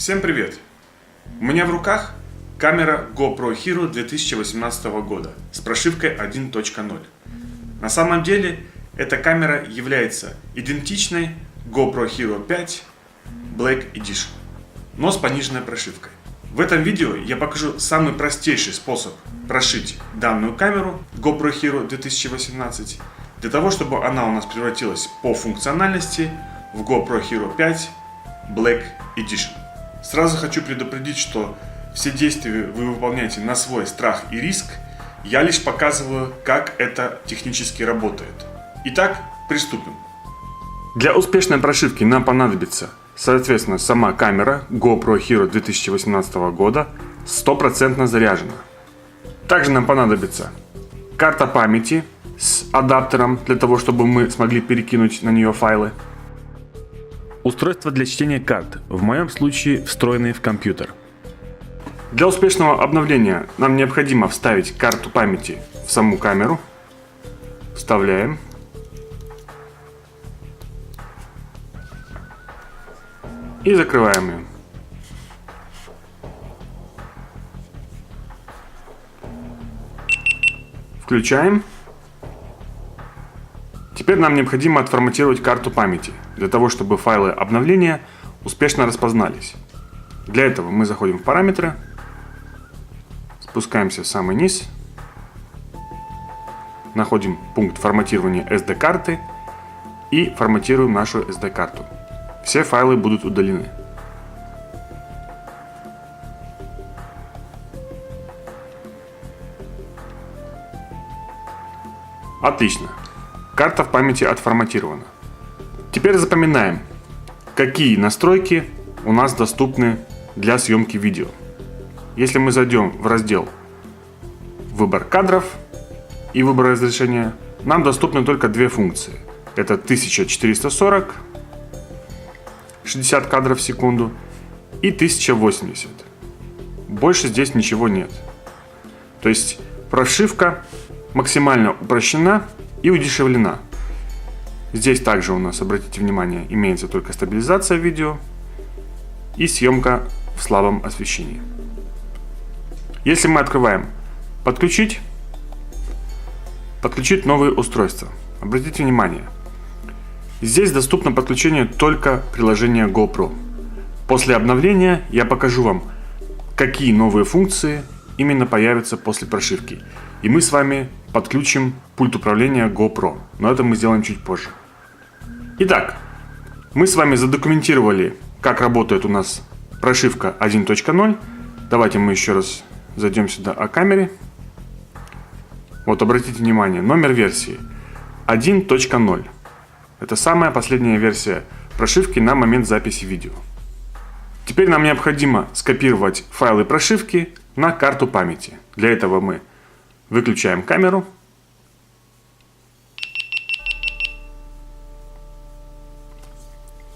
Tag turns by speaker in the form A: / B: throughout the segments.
A: Всем привет! У меня в руках камера GoPro Hero 2018 года с прошивкой 1.0. На самом деле эта камера является идентичной GoPro Hero 5 Black Edition, но с пониженной прошивкой. В этом видео я покажу самый простейший способ прошить данную камеру GoPro Hero 2018 для того, чтобы она у нас превратилась по функциональности в GoPro Hero 5 Black Edition. Сразу хочу предупредить, что все действия вы выполняете на свой страх и риск. Я лишь показываю, как это технически работает. Итак, приступим. Для успешной прошивки нам понадобится, соответственно, сама камера GoPro Hero 2018 года 100% заряжена. Также нам понадобится карта памяти с адаптером, для того, чтобы мы смогли перекинуть на нее файлы. Устройство для чтения карт, в моем случае встроенные в компьютер. Для успешного обновления нам необходимо вставить карту памяти в саму камеру. Вставляем. И закрываем ее. Включаем. Теперь нам необходимо отформатировать карту памяти, для того, чтобы файлы обновления успешно распознались. Для этого мы заходим в параметры, спускаемся в самый низ, находим пункт форматирования SD-карты и форматируем нашу SD-карту. Все файлы будут удалены. Отлично. Карта в памяти отформатирована. Теперь запоминаем, какие настройки у нас доступны для съемки видео. Если мы зайдем в раздел «Выбор кадров» и «Выбор разрешения», нам доступны только две функции. Это 1440, 60 кадров в секунду, и 1080. Больше здесь ничего нет. То есть прошивка максимально упрощена и удешевлена. Здесь также у нас, обратите внимание, имеется только стабилизация видео и съемка в слабом освещении. Если мы открываем подключить новые устройства, обратите внимание, здесь доступно подключение только приложения GoPro. После обновления я покажу вам, какие новые функции именно появятся после прошивки. И мы с вами подключим пульт управления GoPro, но это мы сделаем чуть позже. Итак, мы с вами задокументировали, как работает у нас прошивка 1.0. Давайте мы еще раз зайдем сюда о камере. Вот, обратите внимание, номер версии 1.0. Это самая последняя версия прошивки на момент записи видео. Теперь нам необходимо скопировать файлы прошивки на карту памяти. Для этого мы выключаем камеру.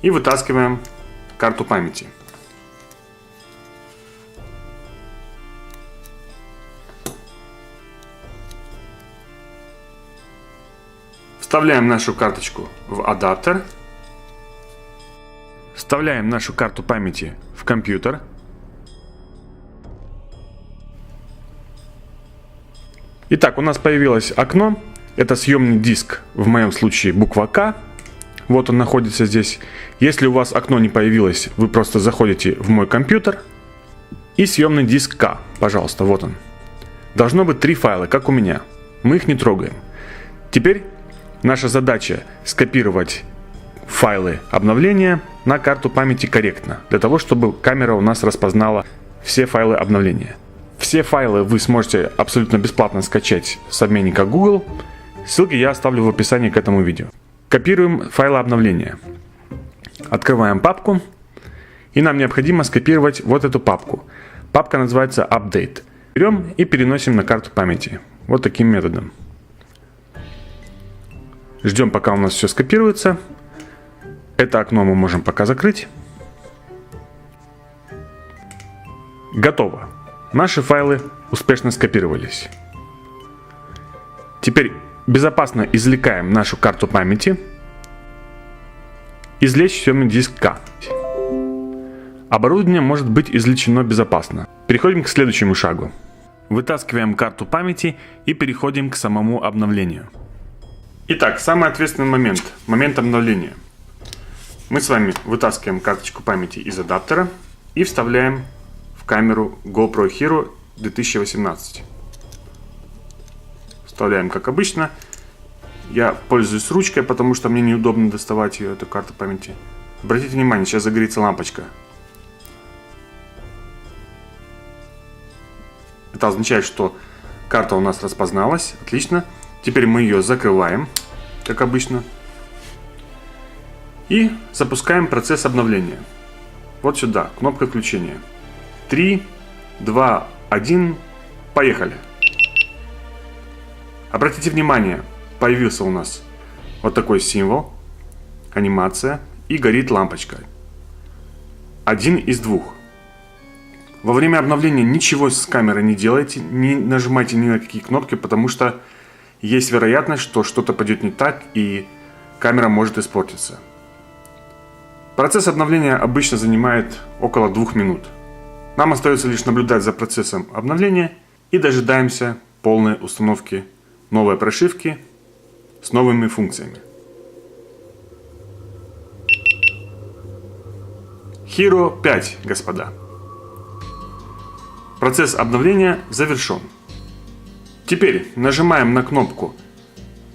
A: И вытаскиваем карту памяти. Вставляем нашу карточку в адаптер. Вставляем нашу карту памяти в компьютер. Итак, у нас появилось окно. Это съемный диск, в моем случае буква К. Вот он находится здесь. Если у вас окно не появилось, вы просто заходите в мой компьютер и съемный диск К. Пожалуйста, вот он. Должно быть 3 файла, как у меня. Мы их не трогаем. Теперь наша задача скопировать файлы обновления на карту памяти корректно, для того, чтобы камера у нас распознала все файлы обновления. Все файлы вы сможете абсолютно бесплатно скачать с обменника Google. Ссылки я оставлю в описании к этому видео. Копируем файлы обновления. Открываем папку. И нам необходимо скопировать вот эту папку. Папка называется Update. Берем и переносим на карту памяти. Вот таким методом. Ждем, пока у нас все скопируется. Это окно мы можем пока закрыть. Готово. Наши файлы успешно скопировались. Теперь безопасно извлекаем нашу карту памяти. Извлечь съемный диск К. Оборудование может быть извлечено безопасно. Переходим к следующему шагу. Вытаскиваем карту памяти и переходим к самому обновлению. Итак, самый ответственный момент обновления. Мы с вами вытаскиваем карточку памяти из адаптера и вставляем в камеру GoPro Hero 2018. Вставляем как обычно. Я пользуюсь ручкой, потому что мне неудобно доставать ее, эту карту памяти. Обратите внимание, сейчас загорится лампочка. Это означает, что карта у нас распозналась. Отлично. Теперь мы ее закрываем, как обычно. И запускаем процесс обновления. Вот сюда, кнопка включения. 3, 2, 1, поехали. Обратите внимание, появился у нас вот такой символ, анимация, и горит лампочка. Один из двух. Во время обновления ничего с камерой не делайте, не нажимайте ни на какие кнопки, потому что есть вероятность, что что-то пойдет не так и камера может испортиться. Процесс обновления обычно занимает около 2 минут. Нам остается лишь наблюдать за процессом обновления и дожидаемся полной установки новой прошивки с новыми функциями. Hero 5, господа. Процесс обновления завершен. Теперь нажимаем на кнопку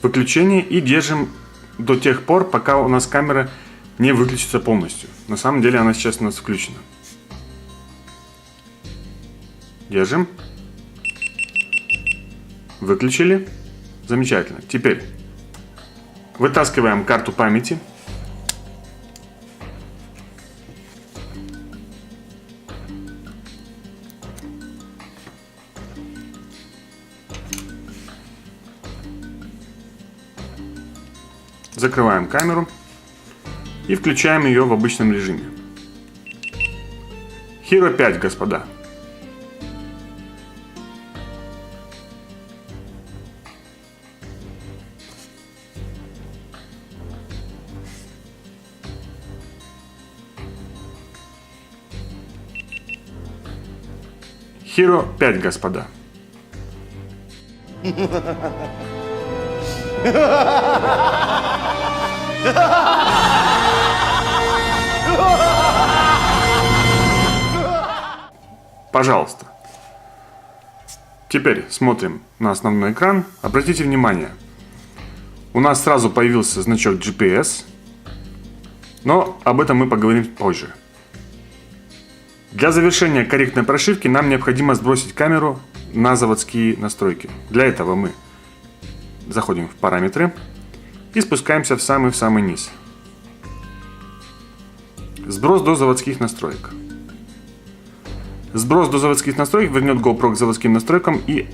A: выключения и держим до тех пор, пока у нас камера не выключится полностью. На самом деле она сейчас у нас включена. Держим. Выключили. Замечательно. Теперь вытаскиваем карту памяти. Закрываем камеру и включаем ее в обычном режиме. Hero 5, господа. Hero 5, господа. Пожалуйста. Теперь смотрим на основной экран. Обратите внимание, у нас сразу появился значок GPS, но об этом мы поговорим позже. Для завершения корректной прошивки нам необходимо сбросить камеру на заводские настройки. Для этого мы заходим в параметры и спускаемся в самый низ. Сброс до заводских настроек. Сброс до заводских настроек вернет GoPro к заводским настройкам и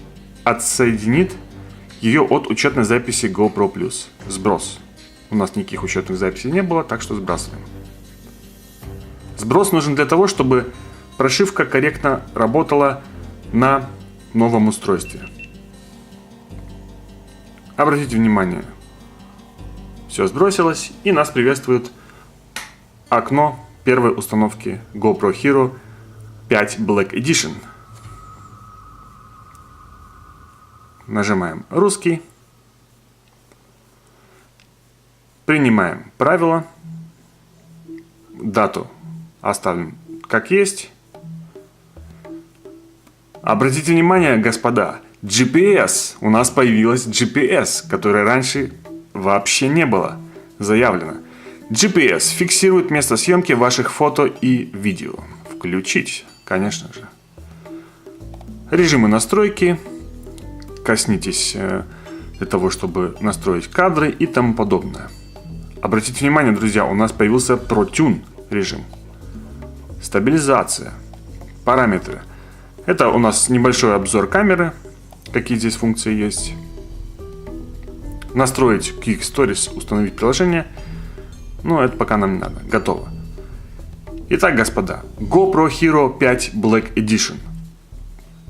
A: отсоединит ее от учетной записи GoPro Plus. Сброс. У нас никаких учетных записей не было, так что сбрасываем. Сброс нужен для того, чтобы прошивка корректно работала на новом устройстве. Обратите внимание, все сбросилось, и нас приветствует окно первой установки GoPro Hero 5 Black Edition. Нажимаем русский, принимаем правила, дату оставим как есть. Обратите внимание, господа, GPS, у нас появилась GPS, которой раньше вообще не было заявлено. GPS фиксирует место съемки ваших фото и видео. Включить, конечно же. Режимы настройки. Коснитесь для того, чтобы настроить кадры и тому подобное. Обратите внимание, друзья, у нас появился ProTune режим. Стабилизация. Параметры. Это у нас небольшой обзор камеры. Какие здесь функции есть. Настроить Quick Stories, установить приложение. Но это пока нам не надо. Готово. Итак, господа, GoPro Hero 5 Black Edition.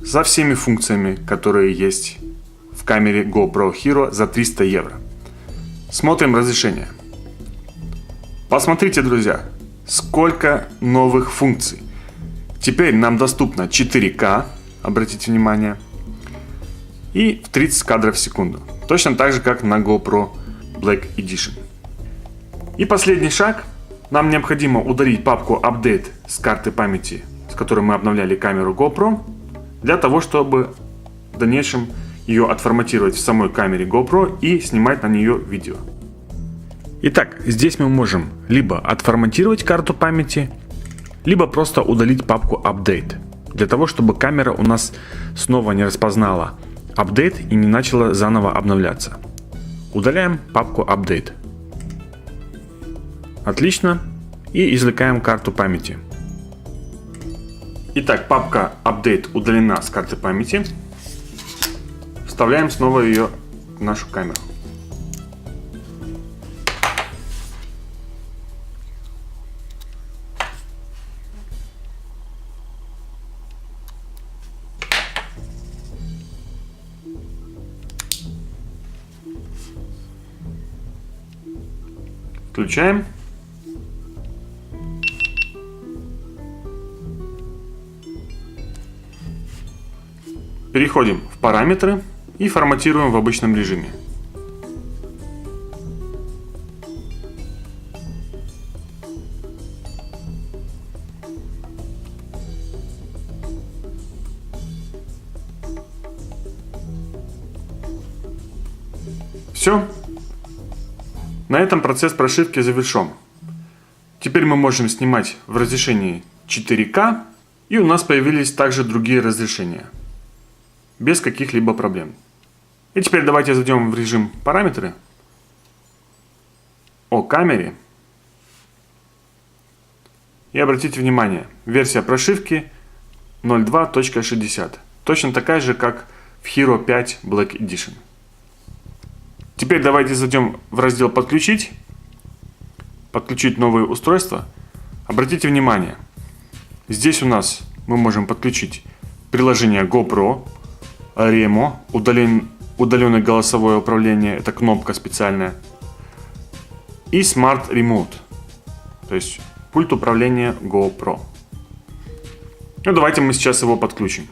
A: Со всеми функциями, которые есть в камере GoPro Hero за 300 евро. Смотрим разрешение. Посмотрите, друзья, сколько новых функций. Теперь нам доступно 4К, обратите внимание, и в 30 кадров в секунду. Точно так же, как на GoPro Black Edition. И последний шаг. Нам необходимо удалить папку Update с карты памяти, с которой мы обновляли камеру GoPro, для того, чтобы в дальнейшем ее отформатировать в самой камере GoPro и снимать на нее видео. Итак, здесь мы можем либо отформатировать карту памяти, либо просто удалить папку Update, для того, чтобы камера у нас снова не распознала Update и не начала заново обновляться. Удаляем папку Update. Отлично. И извлекаем карту памяти. Итак, папка Update удалена с карты памяти. Вставляем снова ее в нашу камеру. Включаем. Переходим в параметры и форматируем в обычном режиме. Все. На этом процесс прошивки завершен. Теперь мы можем снимать в разрешении 4К, и у нас появились также другие разрешения, без каких-либо проблем. И теперь давайте зайдем в режим параметры, о камере, и обратите внимание, версия прошивки 02.60, точно такая же, как в Hero 5 Black Edition. Теперь давайте зайдем в раздел «Подключить», «Подключить новые устройства». Обратите внимание, здесь у нас мы можем подключить приложение GoPro, Remo, удаленное голосовое управление, это кнопка специальная, и Smart Remote, то есть пульт управления GoPro. Ну, давайте мы сейчас его подключим.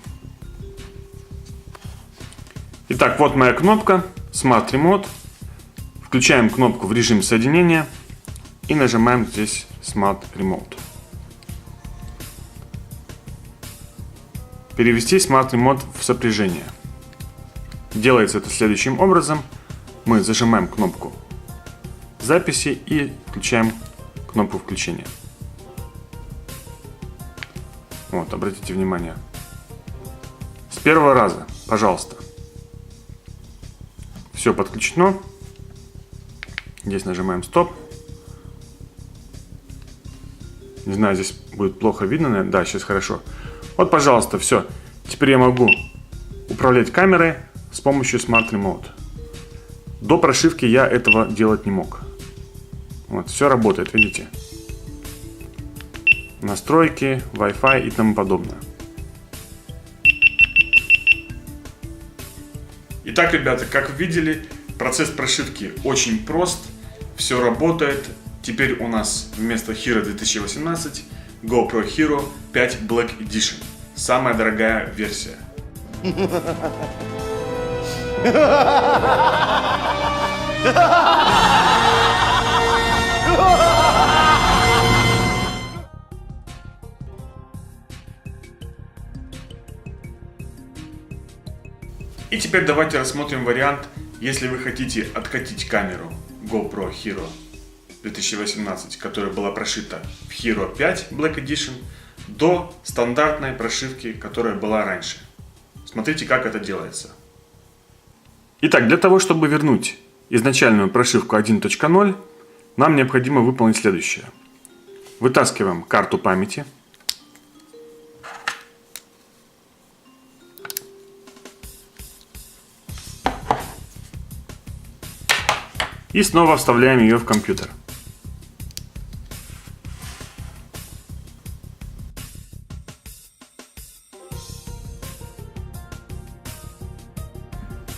A: Итак, вот моя кнопка Smart Remote. Включаем кнопку в режим соединения и нажимаем здесь Smart Remote. Перевести Smart Remote в сопряжение. Делается это следующим образом. Мы зажимаем кнопку записи и включаем кнопку включения. Вот, обратите внимание. С первого раза, пожалуйста. Все подключено. Здесь нажимаем стоп. Не знаю, здесь будет плохо видно, наверное. Да, сейчас хорошо. Вот, пожалуйста, все. Теперь я могу управлять камерой с помощью Smart Remote. До прошивки я этого делать не мог. Вот, все работает, видите? Настройки, Wi-Fi и тому подобное. Итак, ребята, как вы видели, процесс прошивки очень прост. Все работает. Теперь у нас вместо Hero 2018 GoPro Hero 5 Black Edition. Самая дорогая версия. И теперь давайте рассмотрим вариант, если вы хотите откатить камеру GoPro Hero 2018, которая была прошита в Hero 5 Black Edition, до стандартной прошивки, которая была раньше. Смотрите, как это делается. Итак, для того, чтобы вернуть изначальную прошивку 1.0, нам необходимо выполнить следующее. Вытаскиваем карту памяти. И снова вставляем ее в компьютер.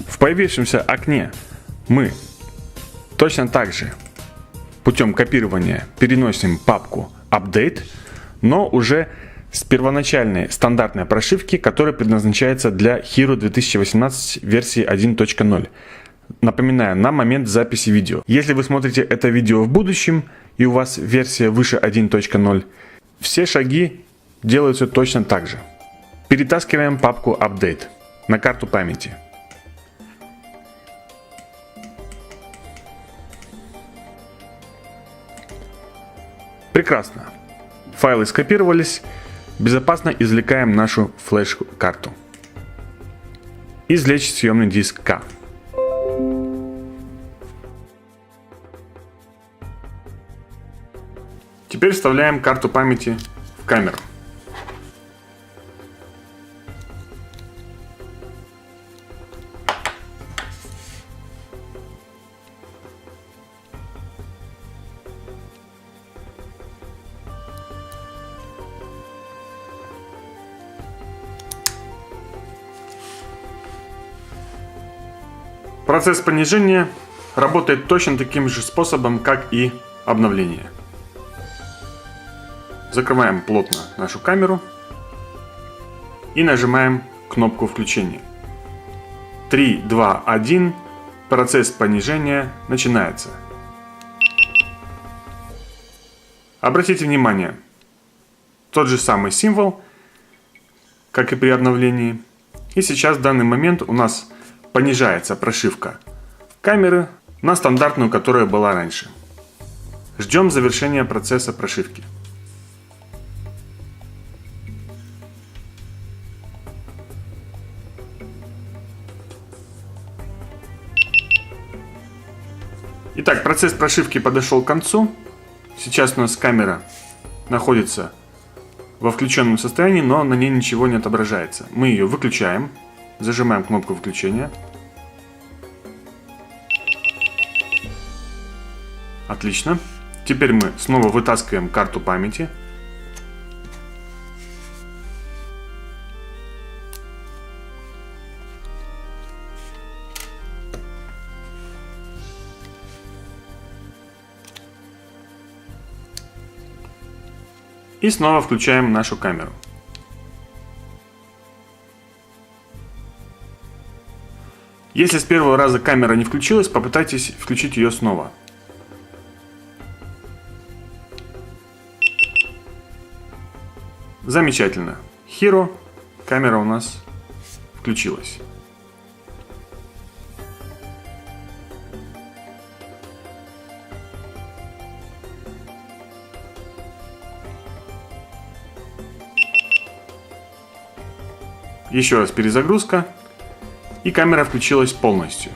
A: В появившемся окне мы точно так же путем копирования переносим папку Update, но уже с первоначальной стандартной прошивки, которая предназначается для Hero 2018 версии 1.0. Напоминаю, на момент записи видео. Если вы смотрите это видео в будущем и у вас версия выше 1.0, все шаги делаются точно так же. Перетаскиваем папку Update на карту памяти. Прекрасно. Файлы скопировались. Безопасно извлекаем нашу флеш-карту. Извлечь съемный диск К. Теперь вставляем карту памяти в камеру. Процесс понижения работает точно таким же способом, как и обновление. Закрываем плотно нашу камеру и нажимаем кнопку включения. 3, 2, 1. Процесс понижения начинается. Обратите внимание, тот же самый символ, как и при обновлении. И сейчас в данный момент у нас понижается прошивка камеры на стандартную, которая была раньше. Ждем завершения процесса прошивки. Итак, процесс прошивки подошел к концу. Сейчас у нас камера находится во включенном состоянии, но на ней ничего не отображается. Мы ее выключаем, зажимаем кнопку выключения. Отлично. Теперь мы снова вытаскиваем карту памяти. И снова включаем нашу камеру. Если с первого раза камера не включилась, попытайтесь включить ее снова. Замечательно. Hero, камера у нас включилась. Еще раз перезагрузка, и камера включилась полностью.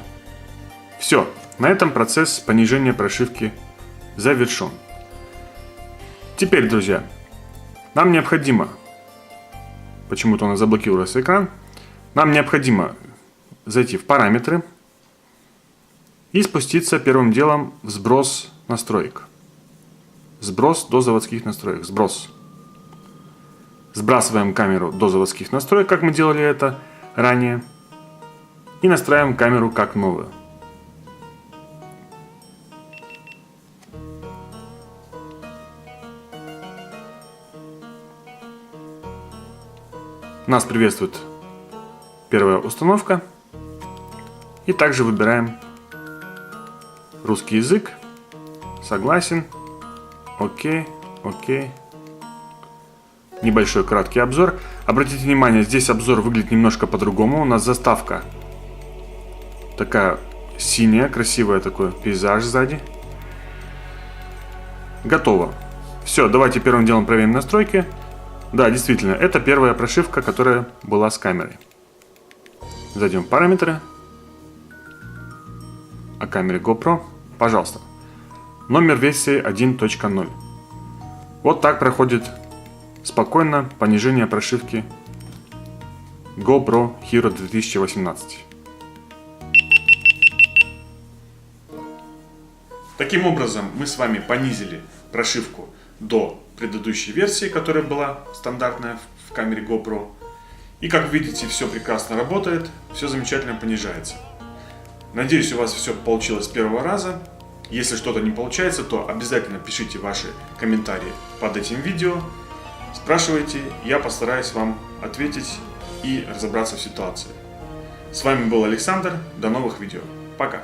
A: Все, на этом процесс понижения прошивки завершен. Теперь, друзья, нам необходимо, почему-то у нас заблокировался экран, нам необходимо зайти в параметры и спуститься первым делом в сброс настроек. Сброс до заводских настроек. Сброс. Сбрасываем камеру до заводских настроек, как мы делали это ранее. И настраиваем камеру как новую. Нас приветствует первая установка. И также выбираем русский язык. Согласен. Окей. Окей. Небольшой краткий обзор. Обратите внимание, здесь обзор выглядит немножко по-другому. У нас заставка такая синяя, красивая, такой пейзаж сзади. Готово. Все, давайте первым делом проверим настройки. Да, действительно, это первая прошивка, которая была с камерой. Зайдем в параметры. О камере GoPro. Пожалуйста. Номер версии 1.0. Вот так проходит спокойно понижение прошивки GoPro Hero 2018. Таким образом, мы с вами понизили прошивку до предыдущей версии, которая была стандартная в камере GoPro. И как видите, все прекрасно работает, все замечательно понижается. Надеюсь, у вас все получилось с первого раза. Если что-то не получается, то обязательно пишите ваши комментарии под этим видео. Спрашивайте, я постараюсь вам ответить и разобраться в ситуации. С вами был Александр, до новых видео. Пока!